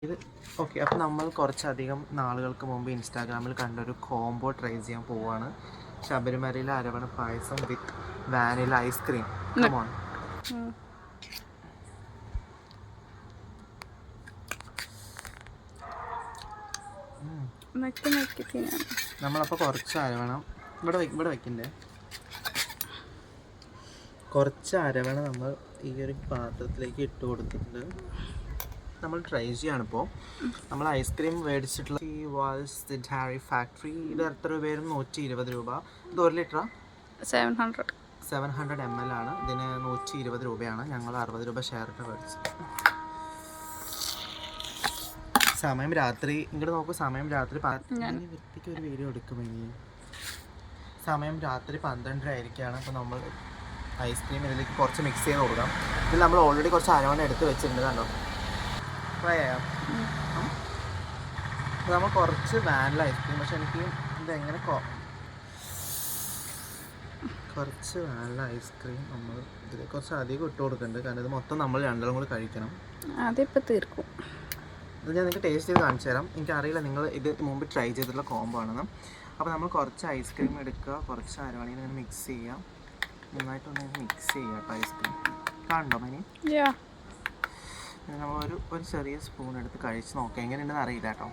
ഇത് ഓക്കെ. അപ്പോൾ നമ്മൾ കുറച്ചധികം നാളുകൾക്ക് മുമ്പ് ഇൻസ്റ്റാഗ്രാമിൽ കണ്ടൊരു കോംബോ ട്രൈ ചെയ്യാൻ പോവാണ്. ശബരിമലയിലെ അരവണ പായസം വിത്ത് വാനില ഐസ്ക്രീം. കമോൺ. നമ്മളപ്പോൾ കുറച്ച് അരവണം ഇവിടെ വെക്കണ്ടേ, കുറച്ച് അരവണ നമ്മൾ ഈ ഒരു പാത്രത്തിലേക്ക് ഇട്ട് കൊടുത്തിട്ടുണ്ട്. നമ്മൾ ട്രൈ ചെയ്യാണിപ്പോൾ. നമ്മൾ ഐസ്ക്രീം മേടിച്ചിട്ടുള്ള ഈ വാൾസ് ദി ഡയറി ഫാക്ടറി. ഇത് എത്ര രൂപയായിരുന്നു? 120 രൂപ. ഇത് 1 ലിറ്ററാ? 700 ml ആണ്. ഇതിന് 120 രൂപയാണ്. ഞങ്ങൾ 60 രൂപ ഷെയർ ഇട്ട് മേടിച്ചത്. സമയം രാത്രി, ഇങ്ങോട്ട് നോക്കൂ, സമയം രാത്രി വ്യക്തിക്ക് ഒരു വീഡിയോ എടുക്കുമെങ്കിൽ സമയം രാത്രി 12:30 ആയിരിക്കുകയാണ്. അപ്പോൾ നമ്മൾ ഐസ്ക്രീം ഇതിലേക്ക് കുറച്ച് മിക്സ് ചെയ്ത് കൊടുക്കാം. ഇതിൽ നമ്മൾ ഓൾറെഡി കുറച്ച് അരവണ എടുത്ത് വെച്ചിട്ടുണ്ട്, കണ്ടോ? ട്രൈ ചെയ്യാം. നമ്മൾ കുറച്ച് വാനില ഐസ്ക്രീം, പക്ഷെ എനിക്ക് ഇതെങ്ങനെ കുറച്ച് വാനില ഐസ്ക്രീം നമ്മൾ ഇതിൽ കുറച്ച് അധികം ഇട്ട് കൊടുക്കുന്നുണ്ട്, കാരണം ഇത് മൊത്തം നമ്മൾ രണ്ടും കൂടി കഴിക്കണം. അതിപ്പോൾ തീർക്കും. ഇത് ഞാൻ നിങ്ങൾക്ക് ടേസ്റ്റ് ചെയ്ത് കാണിച്ചു തരാം. എനിക്കറിയില്ല നിങ്ങൾ ഇത് മുമ്പ് ട്രൈ ചെയ്തിട്ടുള്ള കോംബോ ആണെന്ന്. അപ്പോൾ നമ്മൾ കുറച്ച് ഐസ്ക്രീം എടുക്കുക, കുറച്ച് അരവണയിൽ ഇങ്ങനെ മിക്സ് ചെയ്യാം. നന്നായിട്ടൊന്ന് മിക്സ് ചെയ്യാം കേട്ടോ ഐസ്ക്രീം. കാണണ്ടോ മനി? നമ്മൾ ഒരു ചെറിയ സ്പൂൺ എടുത്ത് കഴിച്ച് നോക്കാം എങ്ങനെയുണ്ടെന്ന് അറിയില്ല കേട്ടോ.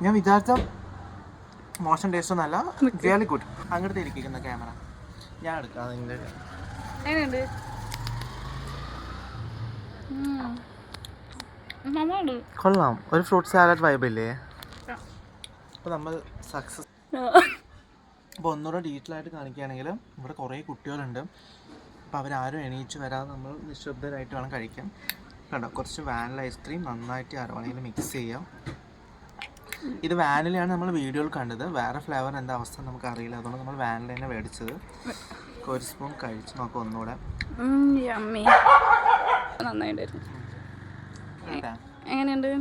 ഞാൻ വിചാരിച്ച മോശം ടേസ്റ്റ് ഒന്നല്ല, റിയലി ഗുഡ്. അങ്ങോട്ട് തിരിക്കുന്ന ക്യാമറ ഞാൻ എടുക്കാം. അതിൻ്റെ കൊള്ളാം. ഒരു ഫ്രൂട്ട് സാലഡ് വൈബ് ഇല്ലേ? അപ്പോൾ നമ്മൾ സക്സസ്. അപ്പോൾ ഒന്നുകൂടെ ഡീറ്റെയിൽ ആയിട്ട് കാണിക്കുകയാണെങ്കിൽ ഇവിടെ കുറേ കുട്ടികളുണ്ട്. അപ്പോൾ അവരാരും എണീച്ച് വരാതെ നമ്മൾ നിശബ്ദരായിട്ട് വേണം കഴിക്കാൻ. കണ്ടോ, കുറച്ച് വാനില ഐസ്ക്രീം നന്നായിട്ട് അരവണയിൽ മിക്സ് ചെയ്യാം. ഇത് വാനിലയാണ് നമ്മൾ വീഡിയോയിൽ കണ്ടത്. വേറെ ഫ്ലേവർ എന്താ അവസ്ഥ നമുക്ക് അറിയില്ല, അതുകൊണ്ട് നമ്മൾ വാനില തന്നെ മേടിച്ചത്. ഒരു സ്പൂൺ കഴിച്ച് നോക്കാം ഒന്നുകൂടെ. നന്നായിട്ട് എങ്ങനെയുണ്ട്?